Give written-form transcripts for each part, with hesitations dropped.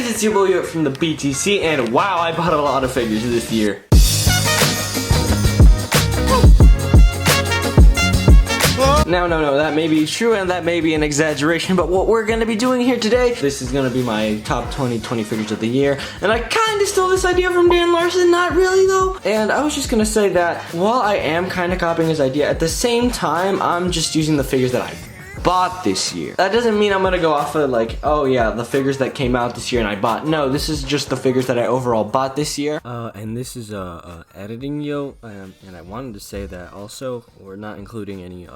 guys, it's your boy from the BTC, and wow, I bought a lot of figures this year. No, that may be true and that may be an exaggeration, but what we're gonna be doing here today, this is gonna be my top 2020 figures of the year, and I kinda stole this idea from Dan Larson, not really though. And I was just gonna say that while I am kinda copying his idea, at the same time, I'm just using the figures that I bought this year. That doesn't mean I'm gonna go off of like, oh yeah, the figures that came out this year and I bought. No, this is just the figures that I overall bought this year. And this is editing and I wanted to say that also we're not including any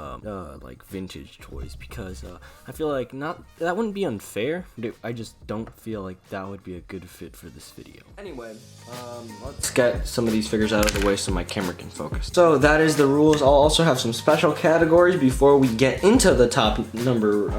like vintage toys because I feel like that wouldn't be unfair. I just don't feel like that would be a good fit for this video. Anyway, let's get some of these figures out of the way so my camera can focus. So that is the rules. I'll also have some special categories before we get into the top number,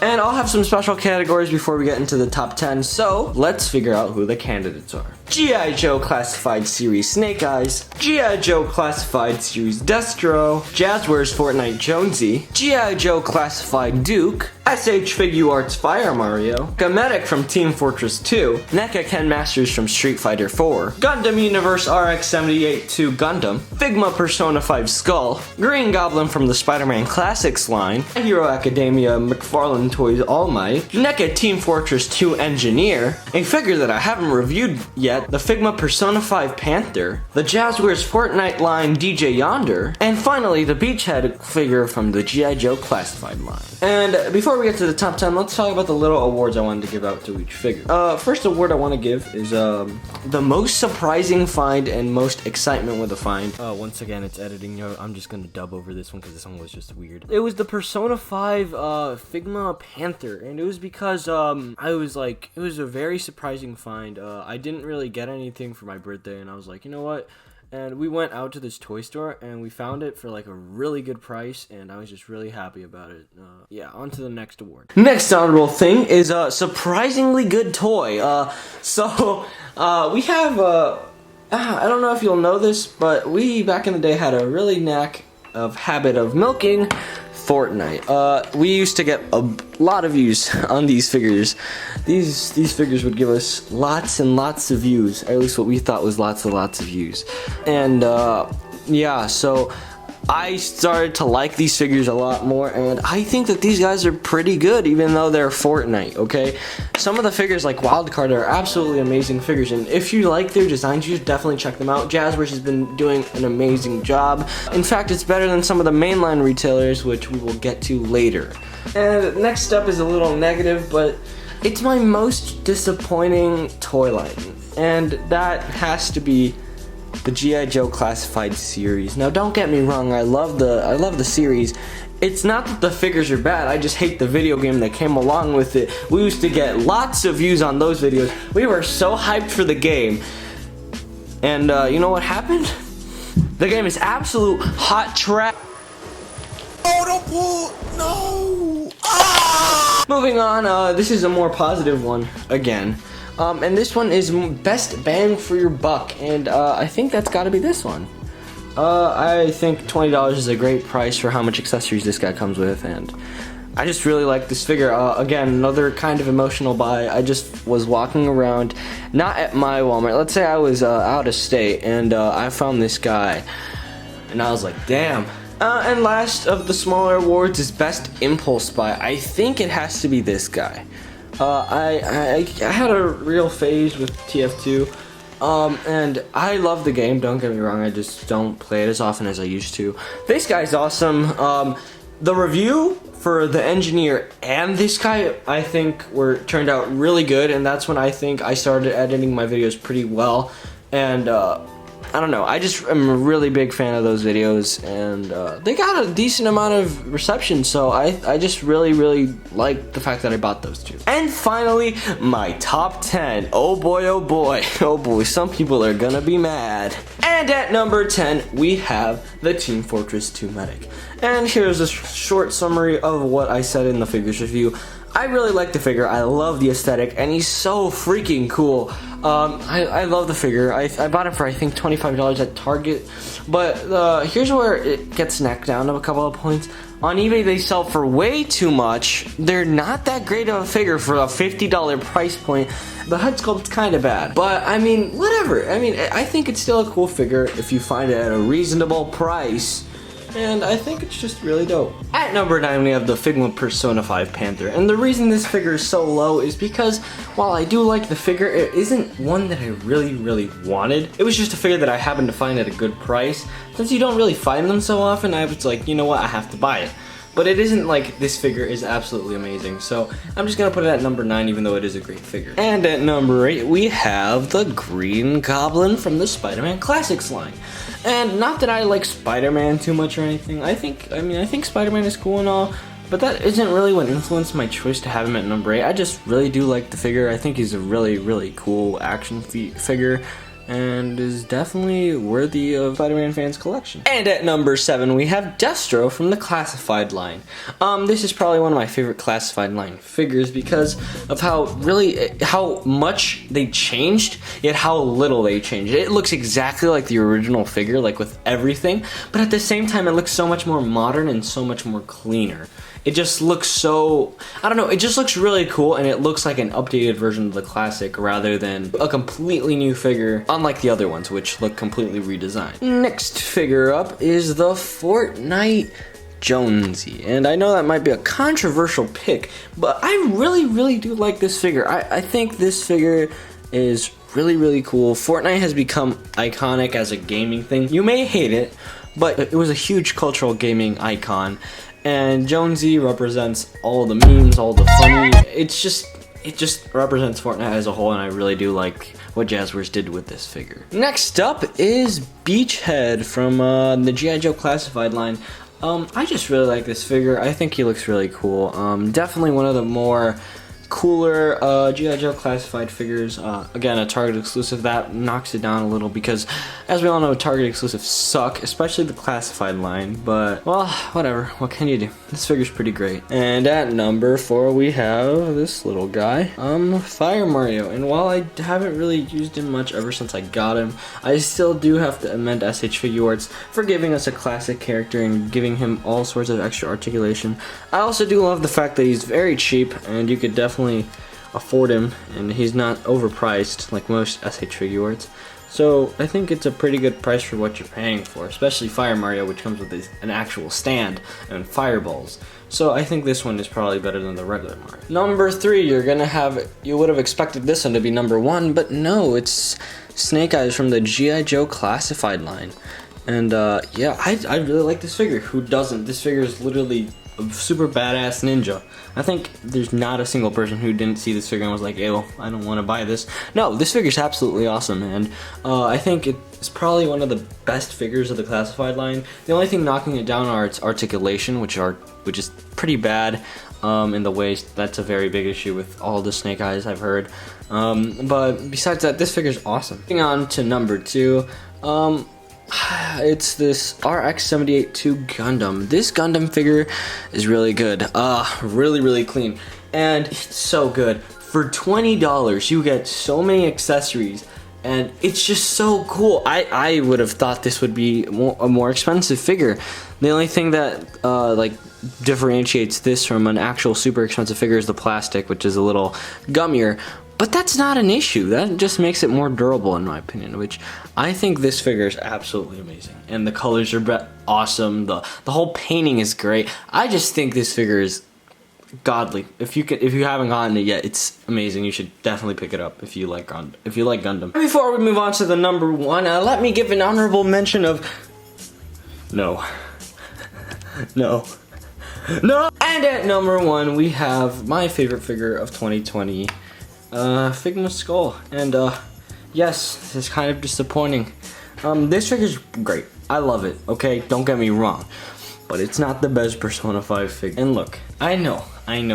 and I'll have some special categories before we get into the top 10, so let's figure out who the candidates are. G.I. Joe Classified Series Snake Eyes, G.I. Joe Classified Series Destro, Jazzwares Fortnite Jonesy, G.I. Joe Classified Duke, SH Figuarts Fire Mario, Gamedic from Team Fortress 2, NECA Ken Masters from Street Fighter 4, Gundam Universe RX-78 2 Gundam, Figma Persona 5 Skull, Green Goblin from the Spider-Man Classics line, My Hero Academia McFarlane Toys All Might, NECA Team Fortress 2 Engineer, a figure that I haven't reviewed yet, the Figma Persona 5 Panther, the Jazzwares Fortnite line DJ Yonder, and finally the Beachhead figure from the G.I. Joe Classified line. And before we get to the top 10, let's talk about the little awards I wanted to give out to each figure. First award I want to give is the most surprising find and most excitement with a find. Once again, it's editing. I'm just gonna dub over this one because this one was just weird. It was the Persona 5 Figma Panther, and it was because I was like, it was a very surprising find. I didn't really get anything for my birthday, and I was like, you know what? And we went out to this toy store and we found it for like a really good price, and I was just really happy about it. Yeah, on to the next award. Next honorable thing is a surprisingly good toy. We have I don't know if you'll know this, but we back in the day had a really habit of milking Fortnite. We used to get a lot of views on these figures. These figures would give us lots and lots of views, or at least what we thought was lots and lots of views. And yeah, so I started to like these figures a lot more, and I think that these guys are pretty good even though they're Fortnite, okay? Some of the figures like Wildcard are absolutely amazing figures, and if you like their designs, you should definitely check them out. Jazzwares has been doing an amazing job. In fact, it's better than some of the mainline retailers, which we will get to later. And next up is a little negative, but it's my most disappointing toy line, and that has to be the G.I. Joe Classified series. Now, don't get me wrong, I love the series. It's not that the figures are bad, I just hate the video game that came along with it. We used to get lots of views on those videos. We were so hyped for the game. And you know what happened? The game is absolute hot trash. Oh, don't pull! No! Ah! Moving on, this is a more positive one again. And this one is best bang for your buck, and I think that's gotta be this one. I think $20 is a great price for how much accessories this guy comes with, and I just really like this figure. Again, another kind of emotional buy. I just was walking around, not at my Walmart, let's say I was out of state, and I found this guy, and I was like, damn. And last of the smaller awards is best impulse buy. I think it has to be this guy. I had a real phase with TF2, and I love the game, don't get me wrong, I just don't play it as often as I used to. This guy's awesome. The review for the engineer and this guy, I think, turned out really good, and that's when I think I started editing my videos pretty well, and I don't know, I just am a really big fan of those videos, and they got a decent amount of reception, so I just really like the fact that I bought those two. And finally, my top 10. Oh boy, oh boy, oh boy, some people are gonna be mad. And at number 10, we have the Team Fortress 2 Medic. And here's a short summary of what I said in the figures review. I really like the figure, I love the aesthetic, and he's so freaking cool. I love the figure. I bought it for I think $25 at Target, but here's where it gets knocked down to a couple of points. On eBay they sell for way too much. They're not that great of a figure for a $50 price point. The head sculpt's kind of bad, but I mean, whatever. I mean, I think it's still a cool figure if you find it at a reasonable price. And I think it's just really dope. At number 9, we have the Figma Persona 5 Panther. And the reason this figure is so low is because while I do like the figure, it isn't one that I really wanted. It was just a figure that I happened to find at a good price. Since you don't really find them so often, I was like, you know what, I have to buy it. But it isn't like this figure is absolutely amazing, so I'm just gonna put it at number 9 even though it is a great figure. And at number 8 we have the Green Goblin from the Spider-Man Classics line. And not that I like Spider-Man too much or anything. I think Spider-Man is cool and all, but that isn't really what influenced my choice to have him at number 8. I just really do like the figure. I think he's a really cool action figure, and is definitely worthy of Spider-Man fans' collection. And at number 7 we have Destro from the Classified line. This is probably one of my favorite Classified line figures because of how much they changed, yet how little they changed. It looks exactly like the original figure, like with everything, but at the same time it looks so much more modern and so much more cleaner. It just looks so, I don't know, it just looks really cool, and it looks like an updated version of the classic rather than a completely new figure, unlike the other ones, which look completely redesigned. Next figure up is the Fortnite Jonesy, and I know that might be a controversial pick, but I really do like this figure. I think this figure is really cool. Fortnite has become iconic as a gaming thing. You may hate it, but it was a huge cultural gaming icon. And Jonesy represents all the memes, all the funny. It just represents Fortnite as a whole, and I really do like what Jazzwares did with this figure. Next up is Beachhead from the G.I. Joe Classified line. I just really like this figure. I think he looks really cool. Definitely one of the more cooler G.I. Joe Classified figures. Again, a Target exclusive. That knocks it down a little because, as we all know, Target exclusives suck, especially the Classified line, but, well, whatever. What can you do? This figure's pretty great. And at number 4, we have this little guy, Fire Mario. And while I haven't really used him much ever since I got him, I still do have to commend SH Figuarts for giving us a classic character and giving him all sorts of extra articulation. I also do love the fact that he's very cheap, and you could definitely afford him, and he's not overpriced like most SH Figuarts. So I think it's a pretty good price for what you're paying for, especially Fire Mario, which comes with an actual stand and fireballs. So I think this one is probably better than the regular Mario. Number 3, you would have expected this one to be number 1, but no, it's Snake Eyes from the G.I. Joe Classified line. And yeah, I really like this figure. Who doesn't? This figure is literally a super badass ninja. I think there's not a single person who didn't see this figure and was like, ew, I don't want to buy this. No, this figure's absolutely awesome, and I think it's probably one of the best figures of the Classified line. The only thing knocking it down are its articulation, which is pretty bad in the waist. That's a very big issue with all the Snake Eyes I've heard. But besides that, this figure's awesome. Moving on to number 2. It's this RX-78-2 Gundam. This Gundam figure is really good. Really clean. And it's so good. For $20, you get so many accessories, and it's just so cool. I would have thought this would be a more expensive figure. The only thing that like differentiates this from an actual super expensive figure is the plastic, which is a little gummier. But that's not an issue. That just makes it more durable, in my opinion, which I think this figure is absolutely amazing. And the colors are awesome. The whole painting is great. I just think this figure is godly. If you haven't gotten it yet, it's amazing. You should definitely pick it up if you like Gundam. Before we move on to the number 1, let me give an honorable mention of no. And at number 1, we have my favorite figure of 2020. Figma Skull, and yes, this is kind of disappointing. This figure's great. I love it, okay? Don't get me wrong. But it's not the best Persona 5 figure. And look, I know,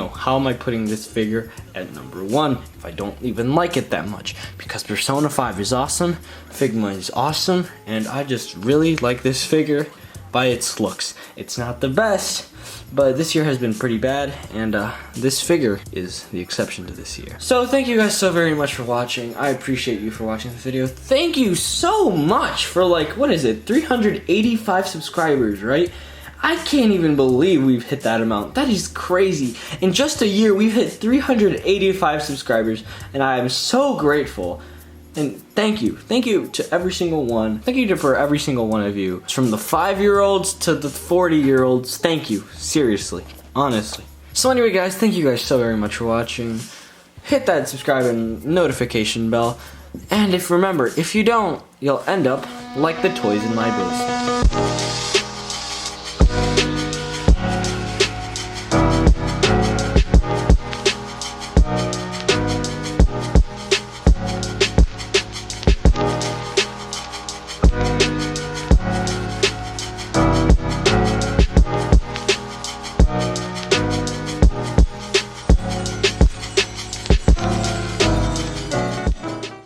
how am I putting this figure at number 1 if I don't even like it that much? Because Persona 5 is awesome, Figma is awesome, and I just really like this figure by its looks. It's not the best, but this year has been pretty bad, and this figure is the exception to this year. So thank you guys so very much for watching. I appreciate you for watching this video. Thank you so much for, like, what is it, 385 subscribers, right? I can't even believe we've hit that amount. That is crazy. In just a year, we've hit 385 subscribers, and I am so grateful. And thank you to every single one. Thank you for every single one of you. From the 5-year-olds to the 40-year-olds. Thank you, seriously, honestly. So anyway, guys, thank you guys so very much for watching. Hit that subscribe and notification bell. And remember, if you don't, you'll end up like the toys in my basement.